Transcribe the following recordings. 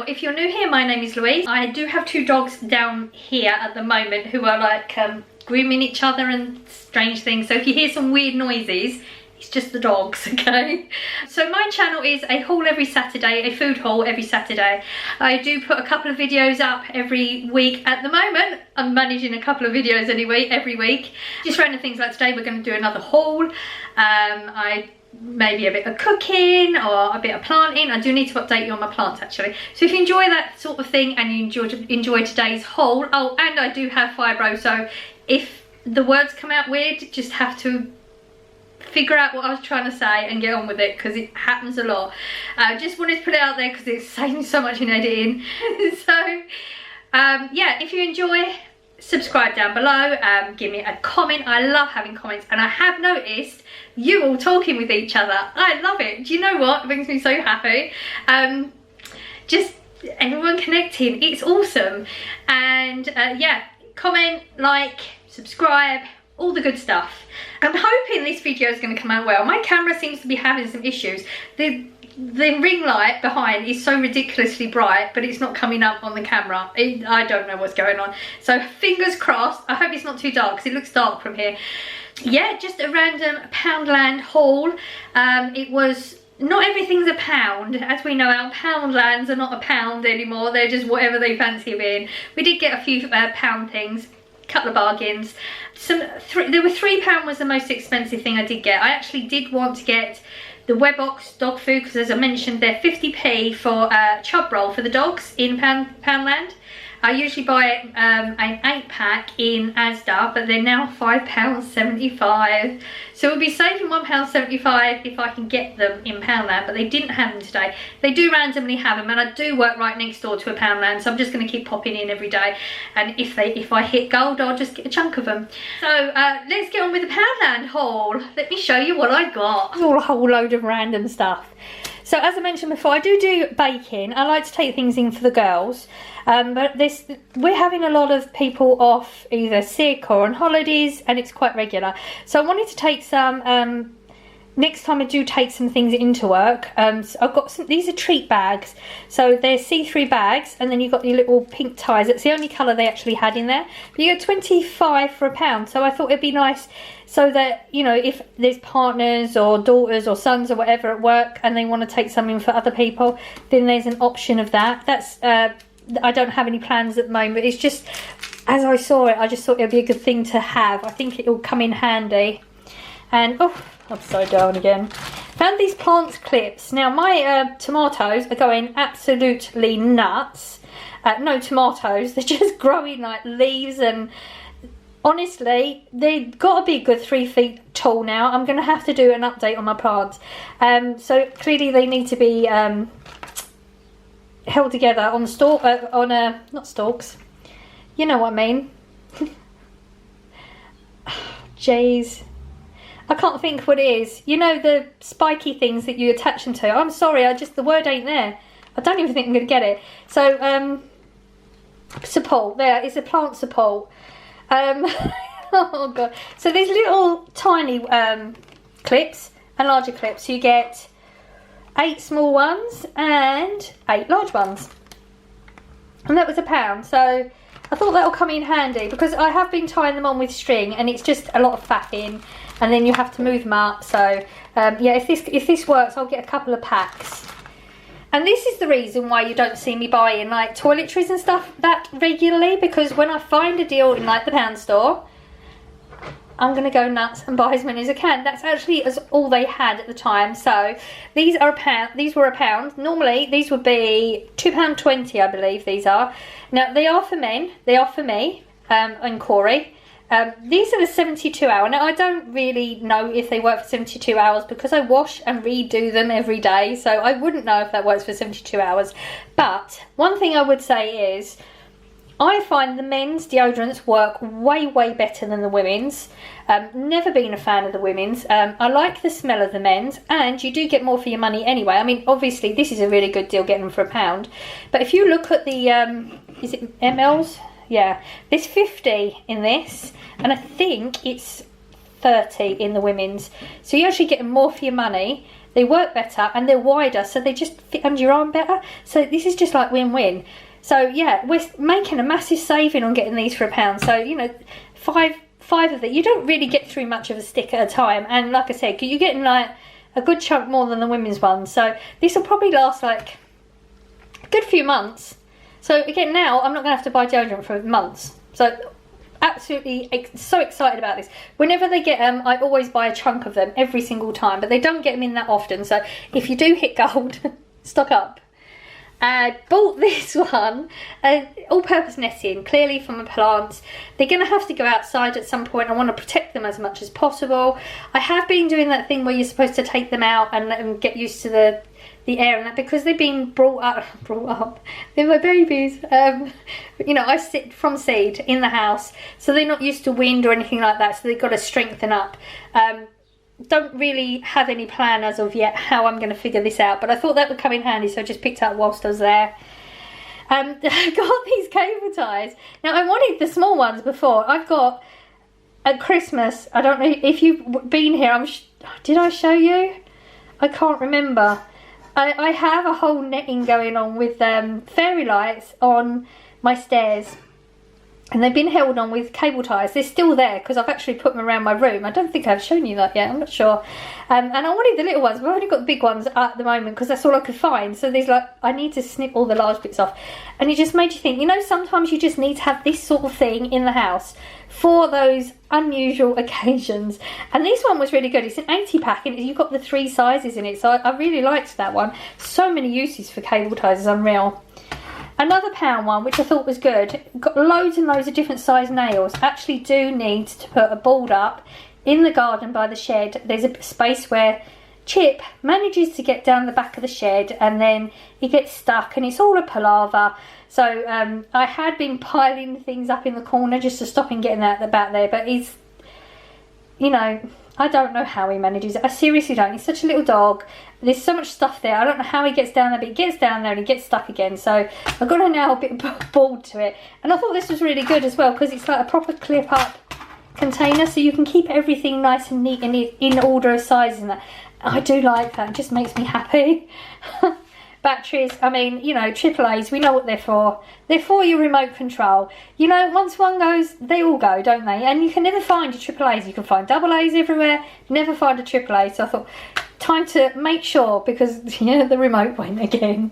If you're new here, my name is Louise. I do have two dogs down here at the moment who are like grooming each other and strange things. So if you hear some weird noises, it's just the dogs, okay? So my channel is a haul every Saturday, a food haul every Saturday. I do put a couple of videos up every week. At the moment, I'm managing a couple of videos anyway, every week. Just random things like today, we're going to do another haul. Maybe a bit of cooking or a bit of planting. I do need to update you on my plants actually. So if you enjoy that sort of thing and you enjoy today's haul, oh, and I do have fibro, so if the words come out weird, just have to figure out what I was trying to say and get on with it, because it happens a lot. Just wanted to put it out there because it's saving so much in editing. So yeah, if you enjoy, subscribe down below, give me a comment. I love having comments, and I have noticed you all talking with each other. I love it. Do you know what? It makes me so happy. Just everyone connecting, it's awesome. And yeah, comment, like, subscribe, all the good stuff. I'm hoping this video is going to come out well. My camera seems to be having some issues. The ring light behind is so ridiculously bright, but it's not coming up on the camera. I don't know what's going on. So fingers crossed. I hope it's not too dark, because it looks dark from here. Yeah, just a random Poundland haul. It was, not everything's a pound. As we know, our Poundlands are not a pound anymore. They're just whatever they fancy being. We did get a few pound things. Couple of bargains. There were £3 was the most expensive thing I did get. I actually did want to get the Webox dog food, because as I mentioned, they're 50p for a chub roll for the dogs in Poundland. I usually buy an 8-pack in Asda, but they're now £5.75. So we'll be saving £1.75 if I can get them in Poundland, but they didn't have them today. They do randomly have them, and I do work right next door to a Poundland, so I'm just going to keep popping in every day. And if I hit gold, I'll just get a chunk of them. So let's get on with the Poundland haul. Let me show you what I got. It's all a whole load of random stuff. So as I mentioned before, I do baking. I like to take things in for the girls. But we're having a lot of people off, either sick or on holidays, and it's quite regular. So I wanted to take some, next time I do take some things into work. So I've got some, these are treat bags. So they're see-through bags, and then you've got the little pink ties. It's the only colour they actually had in there. But you get 25 for £1. So I thought it'd be nice, so that, you know, if there's partners or daughters or sons or whatever at work and they want to take something for other people, then there's an option of that. That's I don't have any plans at the moment. It's just, as I saw it, I just thought it would be a good thing to have. I think it will come in handy. And, oh, upside down again. Found these plants clips. Now, my tomatoes are going absolutely nuts. No tomatoes. They're just growing like leaves, and honestly, they've got to be a good 3 feet tall now. I'm going to have to do an update on my plants. So clearly they need to be held together on not stalks. You know what I mean. Jeez. I can't think what it is. You know, the spiky things that you attach them to. I'm sorry, the word ain't there. I don't even think I'm going to get it. So, support. There, it's a plant support. Oh god. So there's little tiny clips and larger clips. You get 8 small ones and 8 large ones. And that was £1. So I thought that'll come in handy, because I have been tying them on with string, and it's just a lot of faffing, and then you have to move them up. So yeah, if this works, I'll get a couple of packs. And this is the reason why you don't see me buying like toiletries and stuff that regularly, because when I find a deal in like the pound store, I'm going to go nuts and buy as many as I can. That's actually all they had at the time. So these are £1. These were £1. Normally these would be £2.20, I believe these are. Now they are for men. They are for me and Corey. These are the 72 hour. Now I don't really know if they work for 72 hours, because I wash and redo them every day. So I wouldn't know if that works for 72 hours. But one thing I would say is, I find the men's deodorants work way better than the women's. Never been a fan of the women's. I like the smell of the men's, and you do get more for your money anyway. I mean, obviously this is a really good deal getting them for £1. But if you look at the, is it mLs? Yeah, there's 50 in this, and I think it's 30 in the women's. So you're actually getting more for your money they work better, and they're wider, so they just fit under your arm better. So this is just like win-win. So yeah, we're making a massive saving on getting these for £1. So, you know, five of it. You don't really get through much of a stick at a time, and like I said, you're getting like a good chunk more than the women's one. So this will probably last like a good few months. So again, now I'm not going to have to buy deodorant for months. So absolutely so excited about this. Whenever they get them, I always buy a chunk of them every single time, but they don't get them in that often. So if you do hit gold, stock up. Bought this one, all-purpose netting, clearly from a plant. They're going to have to go outside at some point. I want to protect them as much as possible. I have been doing that thing where you're supposed to take them out and let them get used to the air and that, because they've been brought up, they're my babies. You know, I sit from seed in the house, so they're not used to wind or anything like that, so they've got to strengthen up. Don't really have any plan as of yet how I'm going to figure this out, but I thought that would come in handy, so I just picked up whilst I was there. I got these cable ties. Now, I wanted the small ones before. I've got at Christmas, I don't know if you've been here, did I show you? I can't remember. I have a whole netting going on with fairy lights on my stairs. And they've been held on with cable ties. They're still there because I've actually put them around my room. I don't think I've shown you that yet. I'm not sure. And I wanted the little ones, but I've only got the big ones at the moment because that's all I could find. So there's like, I need to snip all the large bits off. And it just made you think, you know, sometimes you just need to have this sort of thing in the house for those unusual occasions. And this one was really good. It's an 80 pack and you've got the 3 sizes in it. So I really liked that one. So many uses for cable ties, is unreal. Another pound one, which I thought was good, got loads and loads of different size nails. Actually do need to put a board up in the garden by the shed. There's a space where Chip manages to get down the back of the shed and then he gets stuck and it's all a palaver. So I had been piling things up in the corner just to stop him getting out the back there, but he's, you know, I don't know how he manages it. I seriously don't. He's such a little dog. There's so much stuff there. I don't know how he gets down there, but he gets down there and he gets stuck again. So I've got to nail a bit of board to it. And I thought this was really good as well because it's like a proper clip up container, so you can keep everything nice and neat and in order of size and that. I do like that. It just makes me happy. Batteries, I mean, you know, AAAs, we know what they're for. They're for your remote control. You know, once one goes, they all go, don't they? And you can never find a AAAs. You can find AA's everywhere, never find a AAA. So I thought, time to make sure, because, yeah, the remote went again.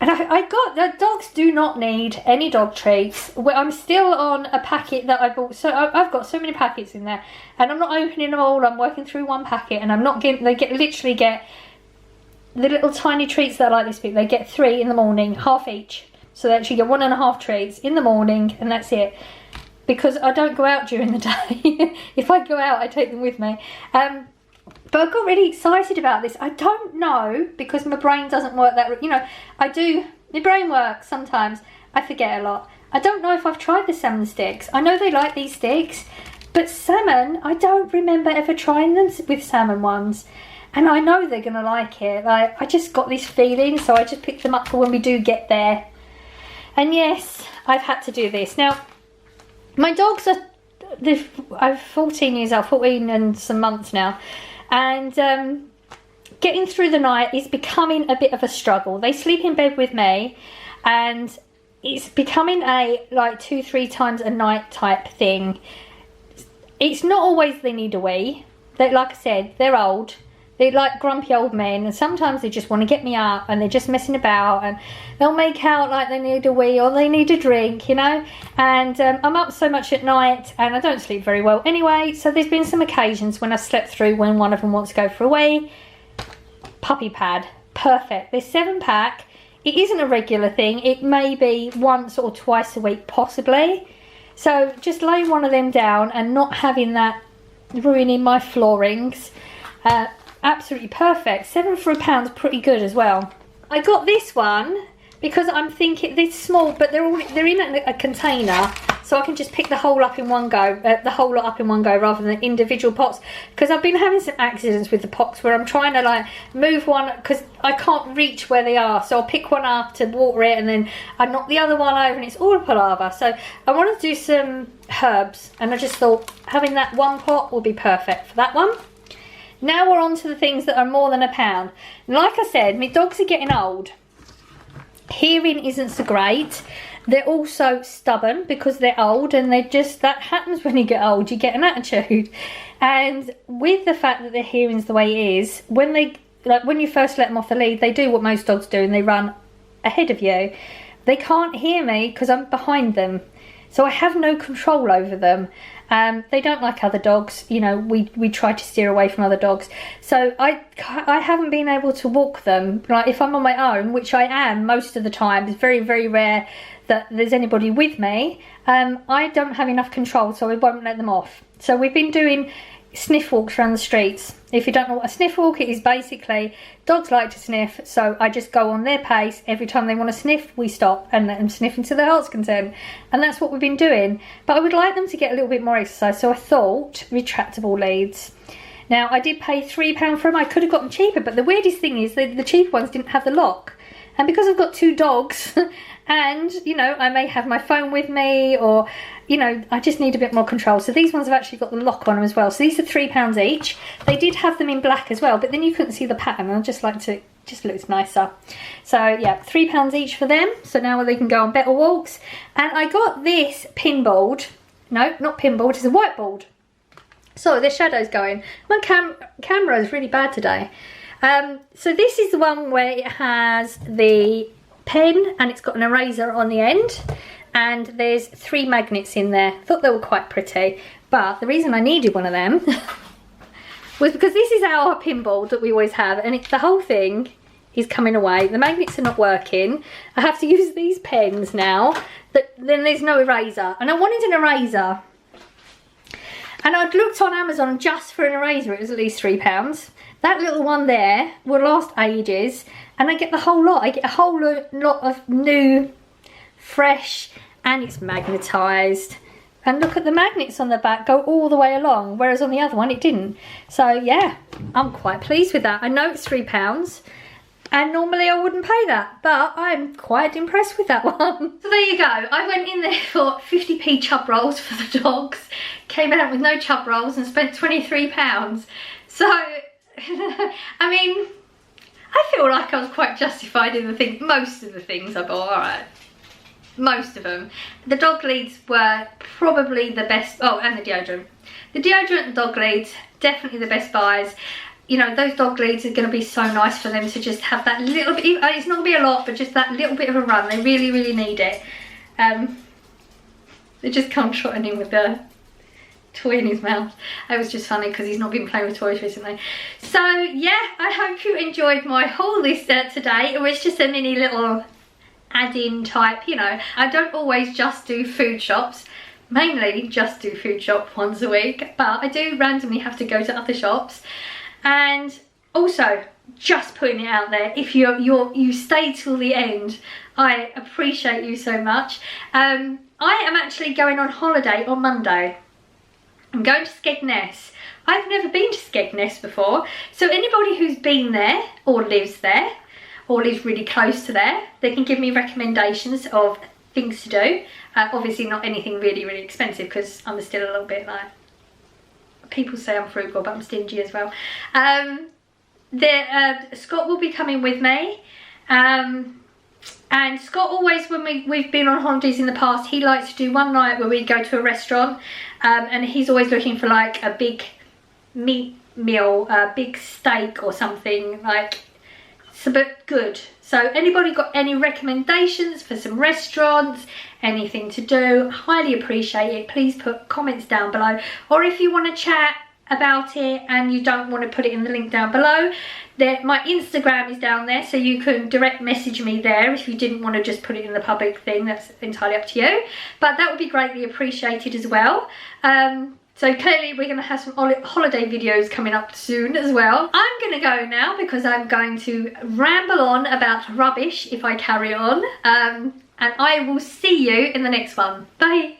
And I got, the dogs do not need any dog treats. I'm still on a packet that I bought. So I've got so many packets in there. And I'm not opening them all. I'm working through one packet. And I'm not getting, literally get the little tiny treats that I like this big. They get 3 in the morning, half each. So they actually get 1.5 treats in the morning, and that's it. Because I don't go out during the day. If I go out, I take them with me. But I got really excited about this. I don't know, because my brain doesn't work that, you know, I do, my brain works sometimes. I forget a lot. I don't know if I've tried the salmon sticks. I know they like these sticks, but salmon, I don't remember ever trying them with salmon ones. And I know they're going to like it. I just got this feeling, so I just picked them up for when we do get there. And yes, I've had to do this. Now, my dogs are, I'm 14 years old, 14 and some months now. And getting through the night is becoming a bit of a struggle. They sleep in bed with me, and it's becoming a like 2-3 times a night type thing. It's not always they need a wee. Like I said, they're old. They're like grumpy old men, and sometimes they just want to get me up and they're just messing about and they'll make out like they need a wee or they need a drink, you know. And I'm up so much at night and I don't sleep very well anyway, so there's been some occasions when I've slept through when one of them wants to go for a wee. Puppy pad, perfect. There's 7-pack. It isn't a regular thing. It may be once or twice a week possibly. So just laying one of them down and not having that ruining my floorings. Absolutely perfect. 7 for £1 is pretty good as well. I got this one because I'm thinking they're small, but they're in a container, so I can just pick the whole up in one go, the whole lot up in one go rather than individual pots. Because I've been having some accidents with the pots where I'm trying to like move one because I can't reach where they are, so I'll pick one up to water it and then I knock the other one over and it's all a palaver. So I want to do some herbs, and I just thought having that one pot will be perfect for that one. Now we're on to the things that are more than a pound. Like I said, my dogs are getting old. Hearing isn't so great. They're also stubborn because they're old, and they just, that happens when you get old, you get an attitude. And with the fact that their hearing's the way it is, when they, like when you first let them off the lead, they do what most dogs do and they run ahead of you. They can't hear me because I'm behind them. So I have no control over them. They don't like other dogs. You know, we try to steer away from other dogs. So I haven't been able to walk them. Like if I'm on my own, which I am most of the time, it's very, very rare that there's anybody with me. I don't have enough control, so I won't let them off. So we've been doing sniff walks around the streets. If you don't know what a sniff walk is, basically dogs like to sniff, so I just go on their pace. Every time they want to sniff, we stop and let them sniff until their heart's content, and that's what we've been doing. But I would like them to get a little bit more exercise, so I thought retractable leads. Now I did pay £3 for them. I could have got them cheaper, but the weirdest thing is the cheap ones didn't have the lock, and because I've got 2 dogs and you know I may have my phone with me, or you know, I just need a bit more control. So these ones have actually got the lock on them as well. So these are £3 each. They did have them in black as well, but then you couldn't see the pattern. I just like to, just looks nicer. So yeah, £3 each for them. So now they can go on better walks. And I got this pinboard. No, not pinboard, it's a whiteboard. So there's shadows going. My camera is really bad today. So this is the one where it has the pen and it's got an eraser on the end. And there's 3 magnets in there. Thought they were quite pretty, but the reason I needed one of them was because this is our pinball that we always have, and the whole thing is coming away. The magnets are not working. I have to use these pens now. Then there's no eraser, and I wanted an eraser. And I'd looked on Amazon just for an eraser. It was at least £3. That little one there will last ages, and I get the whole lot. I get a whole lot of new, fresh, and it's magnetised. And look at the magnets on the back, go all the way along, whereas on the other one it didn't. So yeah, I'm quite pleased with that. I know it's £3, and normally I wouldn't pay that, but I'm quite impressed with that one. So there you go. I went in there for 50p chub rolls for the dogs, came out with no chub rolls and spent £23. So, I mean, I feel like I was quite justified in most of the things I bought, alright. Most of them. The dog leads were probably the best. Oh, and the deodorant. The deodorant and dog leads, definitely the best buys. You know, those dog leads are going to be so nice for them to just have that little bit. It's not going to be a lot, but just that little bit of a run. They really, really need it. They just come trotting in with the toy in his mouth. It was just funny because he's not been playing with toys recently. So yeah, I hope you enjoyed my haul list today. It was just a mini little add-in type, you know. I don't always just do food shops, mainly just do food shop once a week, but I do randomly have to go to other shops. And also, just putting it out there, if you stay till the end, I appreciate you so much. I am actually going on holiday on Monday. I'm going to Skegness. I've never been to Skegness before, so anybody who's been there or lives there or lives really close to there, they can give me recommendations of things to do. Obviously not anything really, really expensive, because I'm still a little bit like, people say I'm frugal, but I'm stingy as well. Scott will be coming with me. And Scott always, when we've been on holidays in the past, he likes to do one night where we go to a restaurant, and he's always looking for like a big meat meal, a big steak or something, like, so, but good. So anybody got any recommendations for some restaurants, anything to do, highly appreciate it. Please put comments down below, or if you want to chat about it and you don't want to put it in the link down below, my Instagram is down there, so you can direct message me there if you didn't want to just put it in the public thing. That's entirely up to you, but that would be greatly appreciated as well. So clearly we're going to have some holiday videos coming up soon as well. I'm going to go now because I'm going to ramble on about rubbish if I carry on, and I will see you in the next one. Bye.